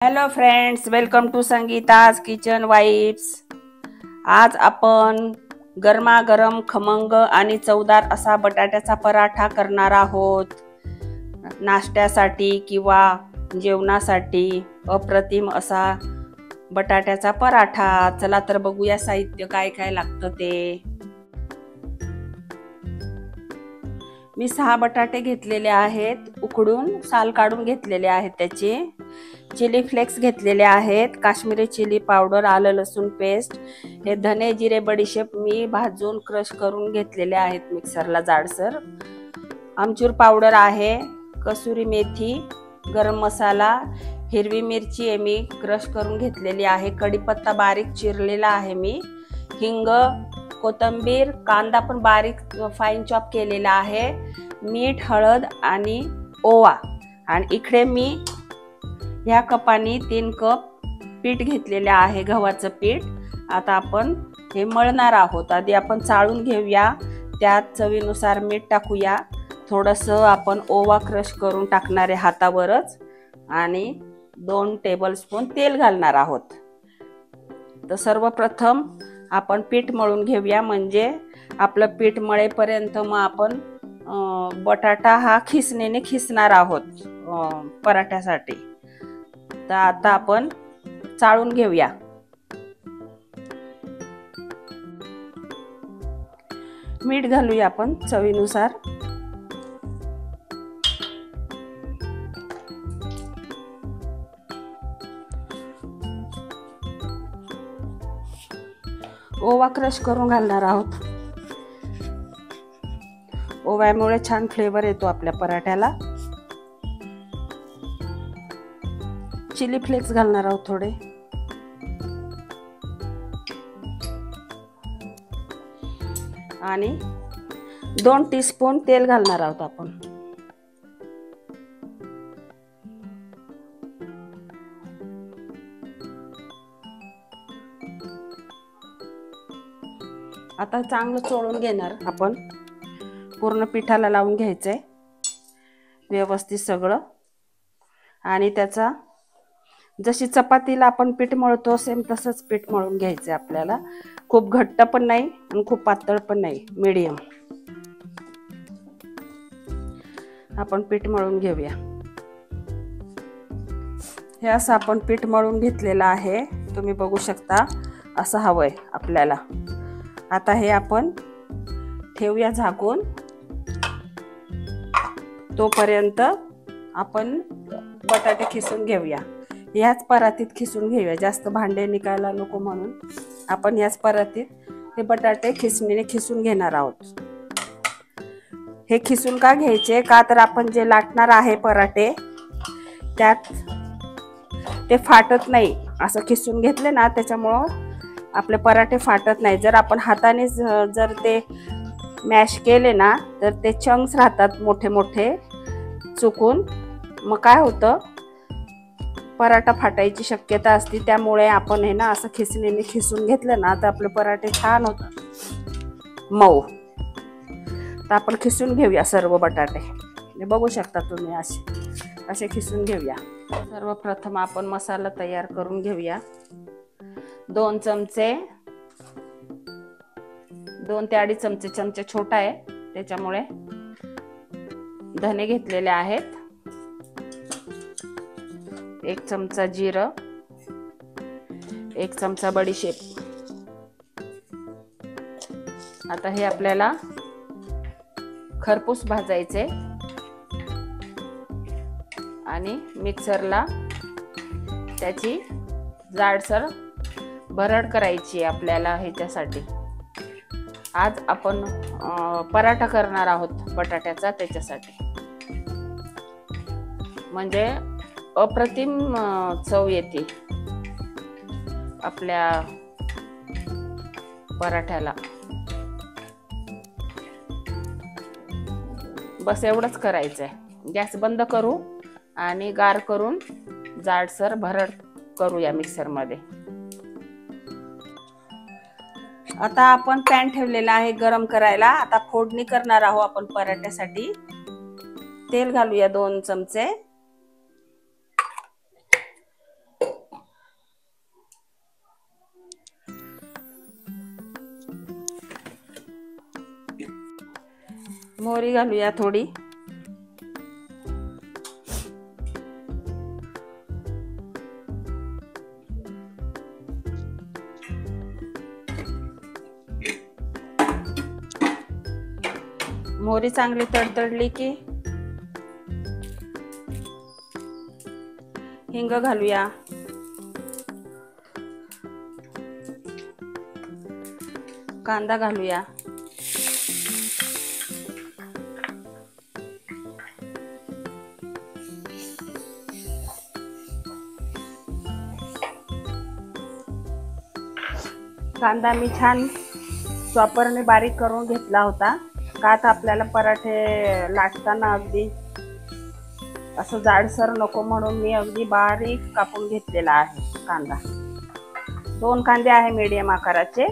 Hello friends, welcome to Sangeeta's kitchen vibes. आज आपण गरमागरम खमंग आणि चवदार असा बटाट्याचा पराठा करणार आहोत। नाश्त्यासाठी किंवा जेवणासाठी अप्रतिम असा बटाट्याचा पराठा। चला तर बघूया साहित्य काय काय लागतं ते। मी 6 बटाटे घेतलेले आहेत, उकडून साल काढून घेतलेले आहेत त्याचे। चिली फ्लेक्स घेतलेले आहेत, काश्मीरी चिली पावडर, आलं लसूण पेस्ट, हे धने जिरे बडीशेप मी भाजून क्रश करून घेतलेले आहेत मिक्सरला जाडसर। आमचूर पावडर आहे, कसुरी मेथी, गरम मसाला, हिरवी मिरची आहे मी क्रश करून घेतलेली आहे, कढीपत्ता बारीक चिरलेला आहे मी, हिंग, कोथिंबीर, कांदा पण बारीक फाईन चॉप केलेला आहे, मीठ, हळद आणि ओवा। आणि इकडे मी ह्या कपानी 3 कप पीठ घेतलेले आहे, गव्हाचं पीठ। आता आपण हे मळणार आहोत। आधी आपण चाळून घेऊया, त्यात चवीनुसार मीठ टाकूया, थोडंसं आपण ओवा क्रश करून टाकणार आहे हातावरच, आणि 2 टेबलस्पून तेल घालणार आहोत। तर सर्वप्रथम आपण पीठ मळून घेऊया, म्हणजे आपलं पीठ मळेपर्यंत मग आपण बटाटा हा खिसणीने खिसणार आहोत पराठ्यासाठी। तर आता आपण चाळून घेऊया। मीठ घालूया आपण चवीनुसार। ओवा क्रश करून घालणार आहोत, ओव्यामुळे छान फ्लेवर येतो आपल्या पराठ्याला। चिली फ्लेक्स घालणार आहोत थोडे, आणि 2 टीस्पून तेल घालणार आहोत आपण। आता चांगलं चोळून घेणार आपण, पूर्ण पिठाला लावून घ्यायचंय व्यवस्थित सगळं। आणि त्याचा जशी चपातीला आपण पीठ मळतो सेम तसंच पीठ मळून घ्यायचंय आपल्याला। खूप घट्ट पण नाही आणि खूप पातळ पण नाही, मीडियम आपण पीठ मळून घेऊया। हे असं आपण पीठ मळून घेतलेलं आहे, तुम्ही बघू शकता असं हवंय आपल्याला। आता हे आपण ठेवूया झाकून, तोपर्यंत आपण बटाटे खिसून घेऊया। ह्याच परातीत खिसून घेऊया, जास्त भांडे निघायला नको म्हणून आपण ह्याच परातीत हे बटाटे खिसणीने खिसून घेणार आहोत। हे खिसून का घ्यायचे, का तर आपण जे लाटणार आहे पराठे त्यात ते फाटत नाही। असं खिसून घेतले ना त्याच्यामुळं आपले पराठे फाटत नाही। जर आपण हाताने जर ते मॅश केले ना तर ते चंक्स राहतात मोठे मोठे चुकून, मग काय होतं पराठा फाटायची शक्यता असते। त्यामुळे आपण हे ना असं खिसणीने खिसून घेतलं ना तर आपले पराठे छान होतात मऊ। तर आपण खिसून घेऊया सर्व बटाटे, हे बघू शकता तुम्ही असे खिसून घेऊया। सर्वप्रथम आपण मसाला तयार करून घेऊया। 2 चमचे, 2 ते 2.5 चमचे, चमचा छोटा आहे त्याच्यामुळे, धने घेतलेले आहेत, 1 चमचा जिरं, 1 चमचा बडीशेप। आता हे आपल्याला खरपूस भाजायचे आणि मिक्सरला त्याची जाडसर भरड करायची आपल्याला। ह्याच्यासाठी आज आपण पराठा करणार आहोत बटाट्याचा, त्याच्यासाठी म्हणजे अप्रतिम चव येते आपल्या पराठ्याला। बस एवढंच करायचंय। गॅस बंद करू आणि गार करून जाडसर भरड करूया मिक्सर मध्ये। आता आपण पॅन ठेवलेला आहे गरम करायला। आता फोडणी करणार आहोत आपण पराठ्यासाठी। तेल घालूया 2 चमचे, मोहरी घालूया थोडी. मोहरी चांगली तडतडली की हिंग घालूया. कांदा घालूया. कांदा मी छान चॉपरने बारीक करून घेतला होता, का तर आपल्याला पराठे लाटताना अगदी असं जाडसर नको म्हणून मी अगदी बारीक कापून घेतलेला आहे कांदा. 2 कांदे आहे मीडियम आकाराचे.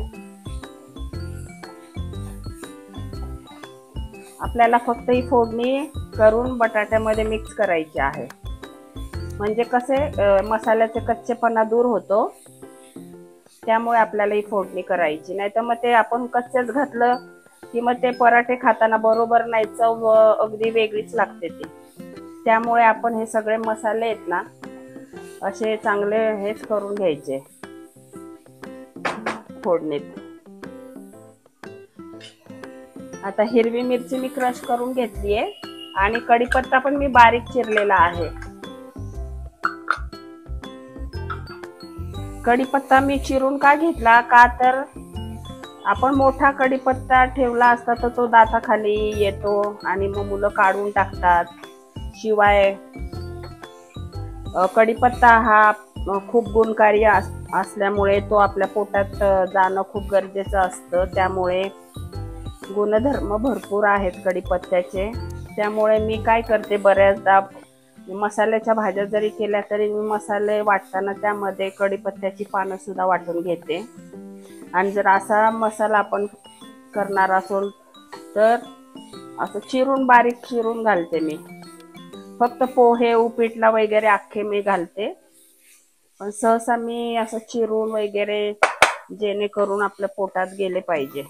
आपल्याला फक्त ही फोडणी करून बटाट्यामध्ये मिक्स करायची आहे, म्हणजे कसे मसाल्याचे कच्चेपणा दूर होतो. त्यामुळे आपल्याला ही फोडणी करायची, नाही तर मग ते आपण कच्चेच घातलं की मग ते पराठे खाताना बरोबर नाही, चव अगदी वेगळीच लागते ती. त्यामुळे आपण हे सगळे मसाले आहेत ना असे चांगले हेच करून घ्यायचे फोडणीत. आता हिरवी मिरची मी क्रश करून घेतलीये आणि कढीपत्ता पण मी बारीक चिरलेला आहे. कढीपत्ता मी चिरून का घेतला, का तर आपण मोठा कढीपत्ता ठेवला असता तर तो दाताखाली येतो आणि मग मुलं काढून टाकतात. शिवाय कढीपत्ता हा खूप गुणकारी असल्यामुळे तो आपल्या पोटात जाणं खूप गरजेचं असतं. त्यामुळे गुणधर्म भरपूर आहेत कढीपत्त्याचे. त्यामुळे मी काय करते, बऱ्याचदा मसाल्याच्या भाज्या जरी केल्या तरी मी मसाले वाटताना त्यामध्ये कढीपत्त्याची पानं सुद्धा वाटून घेते. आणि जर असा मसाला आपण करणार असोल तर असं चिरून बारीक चिरून घालते मी. फक्त पोहे उपीटला वगैरे अख्खे मी घालते, पण सहसा मी असं चिरून वगैरे, जेणेकरून आपल्या पोटात गेले पाहिजे.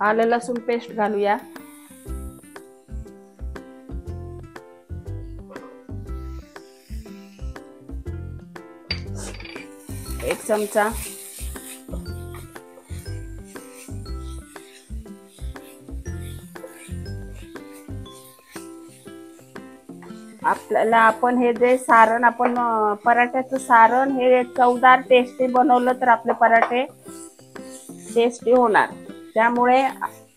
आलं लसूण पेस्ट घालूया. एक चमचा. आपल्याला आपण हे जे सारण आपण पराठ्याचं सारण हे चवदार टेस्टी बनवलं तर आपले पराठे टेस्टी होणार. त्यामुळे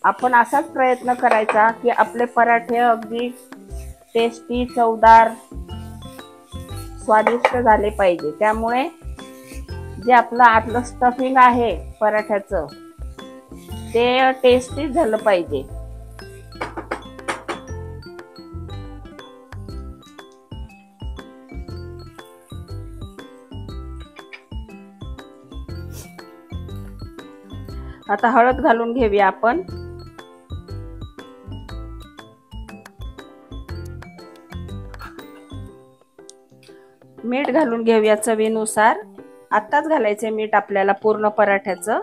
आपण असाच प्रयत्न करायचा की आपले पराठे अगदी टेस्टी, चवदार, स्वादिष्ट झाले पाहिजे. त्यामुळे जे आपलं आतलं स्टफिंग आहे पराठ्याचं ते टेस्टी झालं पाहिजे. आता हळद घालून घेऊया आपण. मीठ घालून घेऊया चवीनुसार. आत्ताच घालायचे मीठ आपल्याला पूर्ण पराठ्याचं.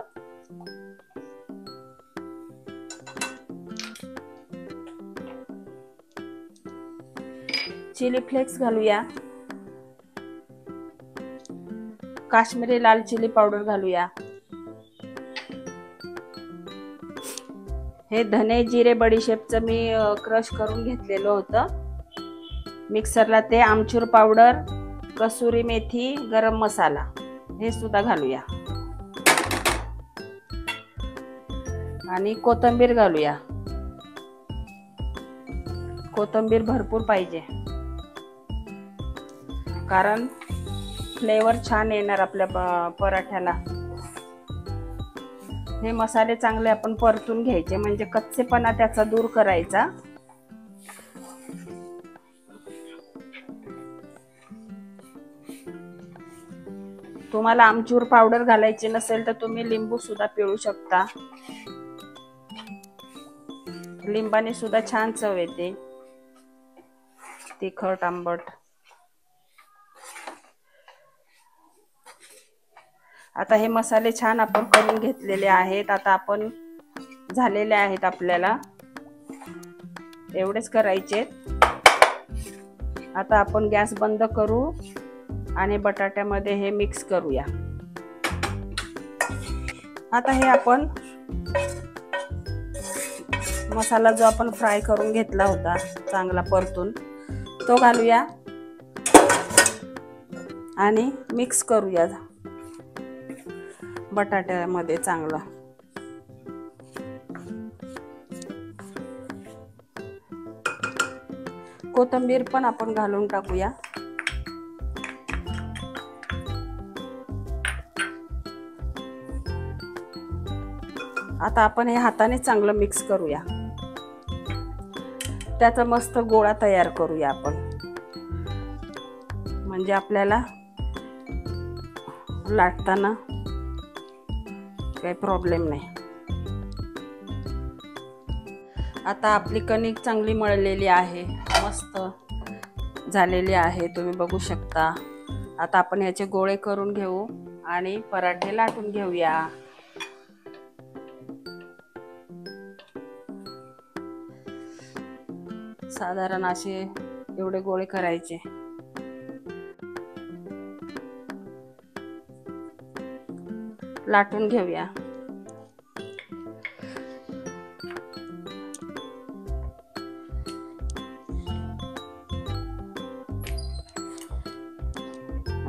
चिली फ्लेक्स घालूया. काश्मीरी लाल चिली पावडर घालूया. हे धने जिरे बडीशेपचं मी क्रश करून घेतलेलं होतं मिक्सरला. ते आमचूर पावडर, कसुरी मेथी, गरम मसाला हे सुद्धा घालूया. आणि कोथिंबीर घालूया. कोथिंबीर भरपूर पाहिजे, कारण फ्लेवर छान येणार आपल्या पराठ्याला. हे मसाले चांगले आपण परतून घ्यायचे, म्हणजे कच्चेपणा त्याचा दूर करायचा. तुम्हाला आमचूर पावडर घालायची नसेल तर तुम्ही लिंबू सुद्धा पिळू शकता. लिंबाने सुद्धा छान चव येते, तिखट आंबट. आता आता हे मसाले छान आपण करून घेतलेले आहेत. आता आपण झालेले आहेत, आपल्याला एवढेच करायचे. आता आपण गॅस बंद करू आणि बटाट्यामध्ये हे मिक्स करूया. आता हे आपण मसाला जो आपण फ्राय करून घेतला होता चांगला परतून, तो घालूया आणि मिक्स करूया बटाट्यामध्ये चांगला. कोथिंबीर पण आपण घालून टाकूया. आता आपण हे हाताने चांगलं मिक्स करूया. त्याचा मस्त गोळा तयार करूया आपण, म्हणजे आपल्याला लाटताना काही प्रॉब्लेम नाही. आता आपली कणिक चांगली मळलेली आहे, मस्त झालेली आहे, तुम्ही बघू शकता. आता आपण याचे गोळे करून घेऊ आणि पराठे लाटून घेऊया. साधारण असे एवढे गोळे करायचे. लाटून घेऊया.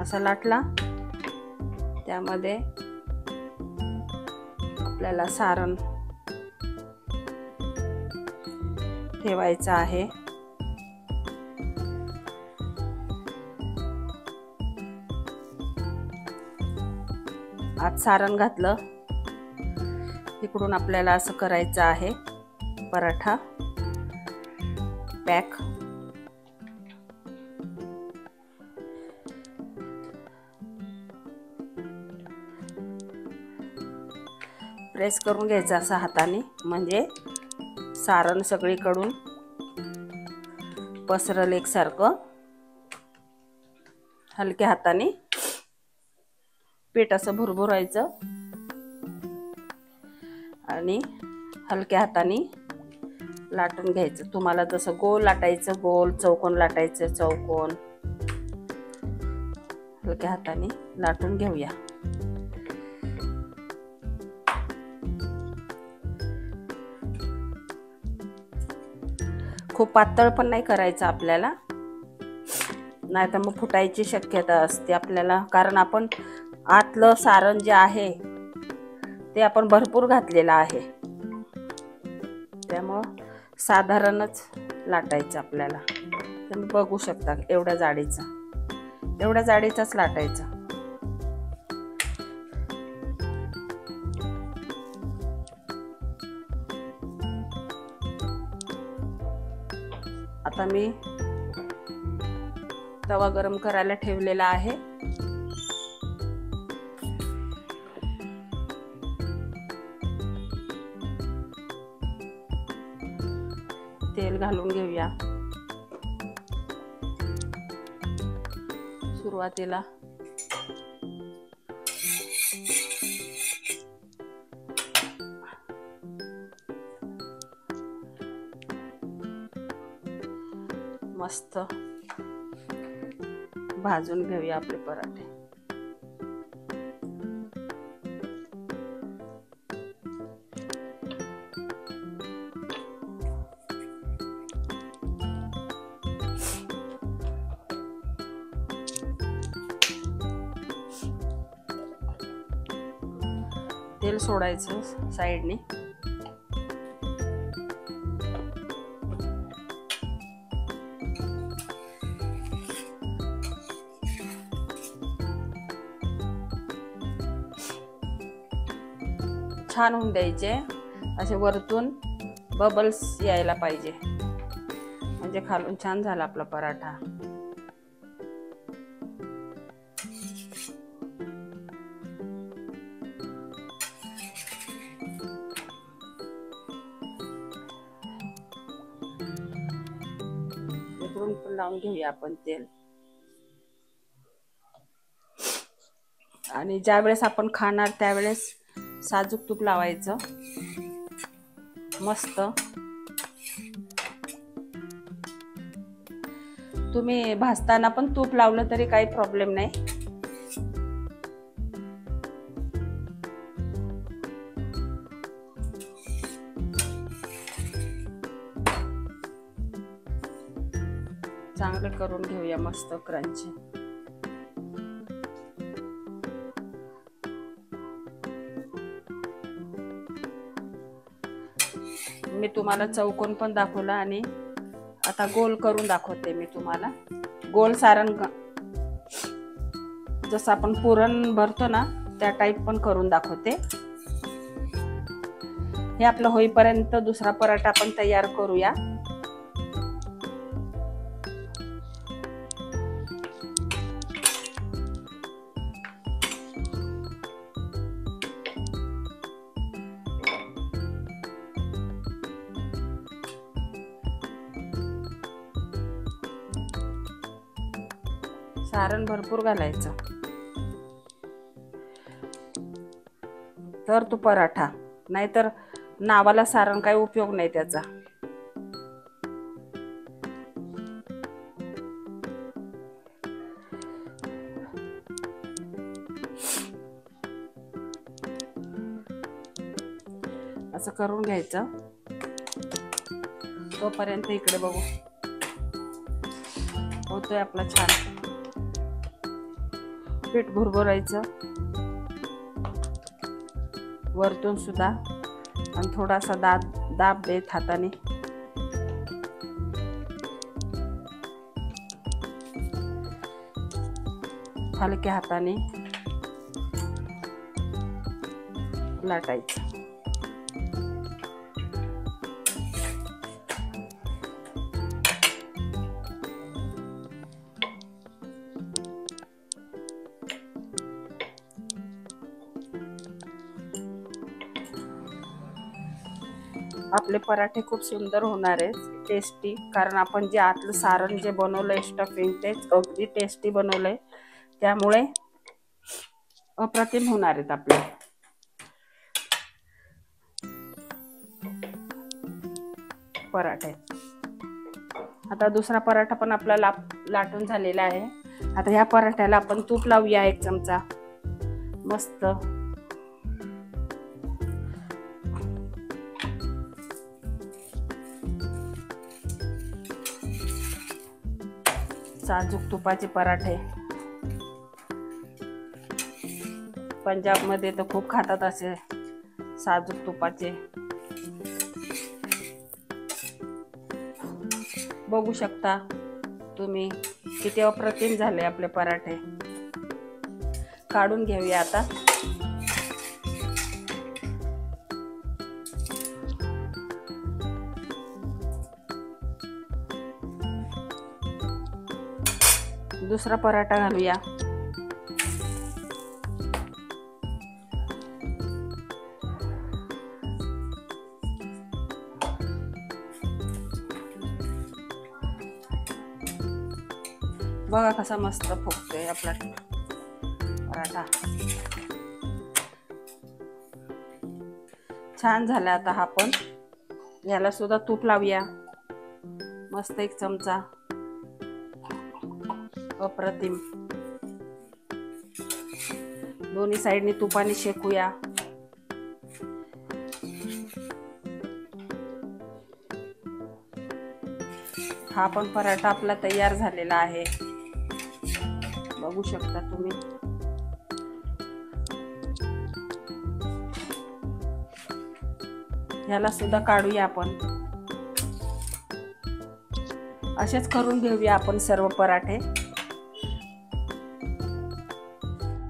असा लाटला, त्यामध्ये आपल्याला सारण ठेवायचं आहे. आत सारण घातलं, इकडून आपल्याला असं करायचं आहे पराठा पॅक. प्रेस करून घ्यायचं असं हाताने, म्हणजे सारण सगळीकडून पसरल एकसारखं. हलक्या हाताने पीठ असं भुरभुरायचं आणि हलक्या हाताने लाटून घ्यायचं. तुम्हाला जसं गोल लाटायचं गोल, चौकोन लाटायचं चौकोन, हलक्या हाताने लाटून घेऊया. खूप पातळ पण नाही करायचं आपल्याला, नाही तर मग फुटायची शक्यता असते आपल्याला, कारण आपण आतलं सारण जे आहे ते आपण भरपूर घातलेलं आहे, त्यामुळं साधारणच लाटायचं आपल्याला. तुम्ही बघू शकता एवढ्या जाडीचाच लाटायचा. आता मी तवा गरम करायला ठेवलेला आहे. तेल घालून घेऊया. सुरुवातीला मस्त भाजून घेऊया आपले पराठे. तेल सोडायचं साईडने. छान होऊन द्यायचे, असे वरतून बबल्स यायला पाहिजे, म्हणजे खालून छान झाला आपला पराठा. इकडून पण लावून घेऊया आपण तेल. आणि ज्या वेळेस आपण खाणार त्यावेळेस साजूक तूप लावायचं मस्त. तुम्ही भाजताना पण तूप लावलं तरी काही प्रॉब्लेम नाही. चांगलं करून घेऊया मस्त क्रंची. मी तुम्हाला चौकोन पण दाखवला आणि आता गोल करून दाखवते मी तुम्हाला. गोल सारण जसं आपण पुरण भरतो ना त्या टाईप पण करून दाखवते. हे आपलं होईपर्यंत दुसरा पराठा पण तयार करूया. सारण भरपूर घालायचं तर तो पराठा, नाहीतर नावाला सारण काही उपयोग नाही त्याचा. असं करून घ्यायचं. तोपर्यंत इकडे बघू होतोय आपला छान पीठ भुरभुरायचं वरतून सुद्धा आणि थोडासा दाब देत हाताने हलक्या हाताने लाटायचं. आपले पराठे खूप सुंदर होणार आहेत, टेस्टी. कारण आपण जे आतलं सारण जे बनवलंय स्टफिंग तेच अगदी टेस्टी बनवलंय, त्यामुळे अप्रतिम होणार आहेत आपले पराठे. आता दुसरा पराठा पण आपला लाटून झालेला आहे. आता ह्या पराठ्याला आपण तूप लावूया 1 चमचा मस्त. साजूक तुपाचे पराठे पंजाब मध्ये तर खूप खातात असे साजूक तुपाचे. बघू शकता तुम्ही किती अप्रतिम झाले आपले पराठे. काढून घेऊया आता. दुसरा पराठा घालूया. बघा कसा मस्त फुगतोय आपला पराठा. छान झाला. आता हा पण याला सुद्धा तूप लावूया मस्त 1 चमचा. अप्रतिम. दोन्ही साइडनी तुपाने शेकूया. हा पण पराठा आपला तयार झालेला आहे, बघू शकता तुम्ही. ह्याला सुद्धा काढूया आपण. असेच करून घेऊया आपण सर्व पराठे.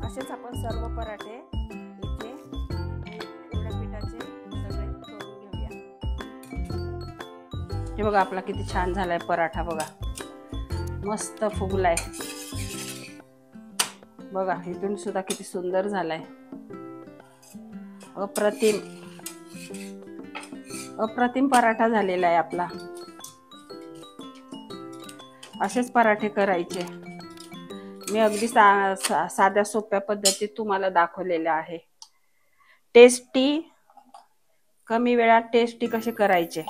असेच आपण सर्व पराठे इथे एवढ्या पिठाचे सगळे करून घेऊया. हे बघा आपला किती छान झालाय पराठा. बघा मस्त फुगलाय. बघा इथून सुद्धा किती सुंदर झालाय. अप्रतिम अप्रतिम पराठा झालेला आहे आपला. असेच पराठे करायचे. मी अगदी साध्या सोप्या पद्धतीत तुम्हाला दाखवलेले आहे. टेस्टी, कमी वेळात टेस्टी कसे करायचे,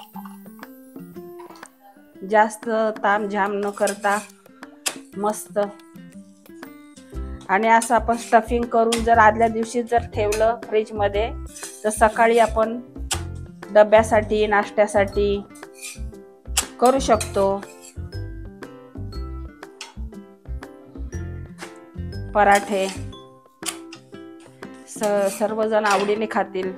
जास्त तामझाम न करता मस्त. आणि असं आपण स्टफिंग करून जर आदल्या दिवशी जर ठेवलं फ्रीज मध्ये, तर सकाळी आपण डब्यासाठी नाश्त्यासाठी करू शकतो. पराठे सर्वजण आवडीने खातील.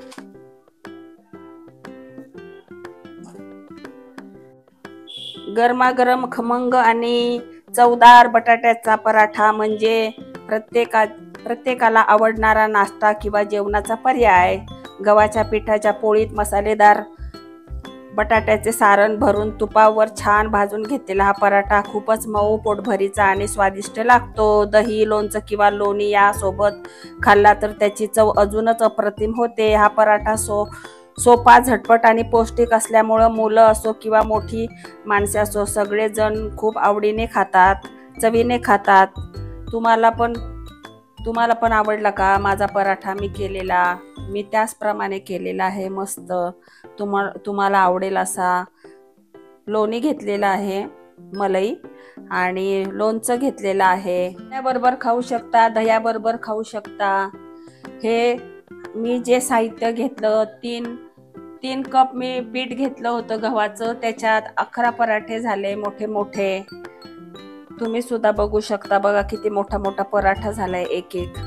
गरमागरम खमंग आणि चवदार बटाट्याचा पराठा म्हणजे प्रत्येकाला आवडणारा नाश्ता किंवा जेवणाचा पर्याय. गव्हाच्या पिठाच्या पोळीत मसालेदार बटाट्याचे सारण भरून तुपावर छान भाजून घेतलेला हा पराठा खूपच मऊ, पोटभरीचा आणि स्वादिष्ट लागतो. दही, लोणचं किंवा लोणी यासोबत खाल्ला तर त्याची चव अजूनच अप्रतिम होते. हा पराठा सोपा, झटपट आणि पौष्टिक असल्यामुळं मुलं असो किंवा मोठी माणसे असो सगळेजण खूप आवडीने खातात, चवीने खातात. तुम्हाला पण आवडला का माझा पराठा मी केलेला? मी त्याचप्रमाणे केलेला आहे मस्त. तुम्हाला आवडेल असा. लोणी घेतलेला आहे, मलाई, आणि लोणचं घेतलेलं आहे. त्याबरोबर खाऊ शकता, दह्याबरोबर खाऊ शकता. हे मी जे साहित्य घेतलं, तीन कप मी पीठ घेतलं होतं गव्हाचं. त्याच्यात 11 पराठे झाले मोठे मोठे. तुम्ही सुद्धा बघू शकता. बघा किती मोठा मोठा पराठा झालाय एक एक.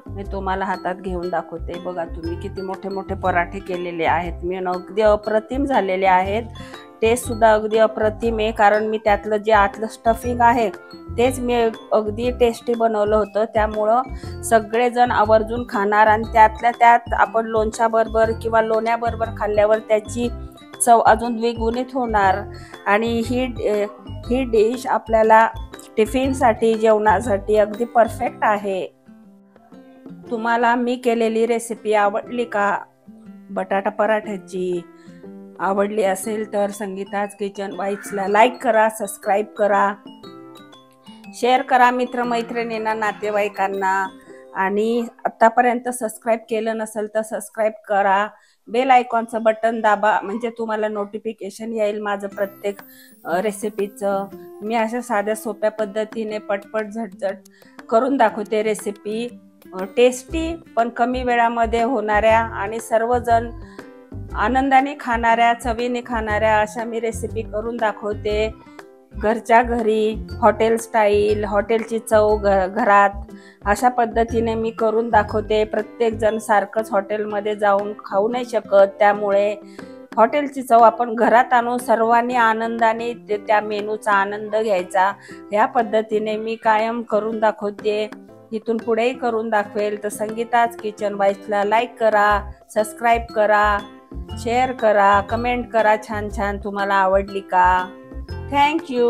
मी तुम्हाला हातात घेऊन दाखवते. बघा तुम्ही किती मोठे मोठे पराठे केलेले आहेत मी. अगदी अप्रतिम झालेले आहेत. टेस्ट सुद्धा अगदी अप्रतिम आहे, कारण मी त्यातलं जे आतलं स्टफिंग आहे तेच मी अगदी टेस्टी बनवलं होतं. त्यामुळं सगळेजण आवर्जून खाणार, आणि त्यातल्या त्यात आपण लोणच्याबरोबर किंवा लोण्याबरोबर खाल्ल्यावर त्याची चव अजून द्विगुणित होणार. आणि ही डिश आपल्याला टिफिनसाठी, जेवणासाठी अगदी परफेक्ट आहे. तुम्हाला मी केलेली रेसिपी आवडली का? बटाटा पराठ्याची आवडली असेल तर संगीताज किचन बाईट्सला लाईक करा, सबस्क्राईब करा, शेअर करा मित्रमैत्रिणींना, नातेवाईकांना. आणि आतापर्यंत सबस्क्राईब केलं नसेल तर सबस्क्राईब करा. बेल आयकॉनचं बटन दाबा, म्हणजे तुम्हाला नोटिफिकेशन येईल माझं प्रत्येक रेसिपीचं. मी अशा साध्या सोप्या पद्धतीने पटपट झटझट करून दाखवते रेसिपी. टेस्टी पण कमी वेळामध्ये होणाऱ्या आणि सर्वजण आनंदाने खाणाऱ्या, चवीने खाणाऱ्या अशा मी रेसिपी करून दाखवते. घरच्या घरी, हॉटेल स्टाईल, हॉटेलची चव घरात, अशा पद्धतीने मी करून दाखवते. प्रत्येक जण सारखंच हॉटेलमध्ये जाऊन खाऊ नाही शकत. त्यामुळे हॉटेलची चव आपण घरात आणून सर्वांनी आनंदाने त्या मेनूचा आनंद घ्यायचा. या पद्धतीने मी कायम करून दाखवते. इथून पुढेही करून दाखवेल. तर संगीताज किचन बाईट्सला लाईक करा, सबस्क्राईब करा, शेअर करा, कमेंट करा छान छान तुम्हाला आवडली का. Thank you.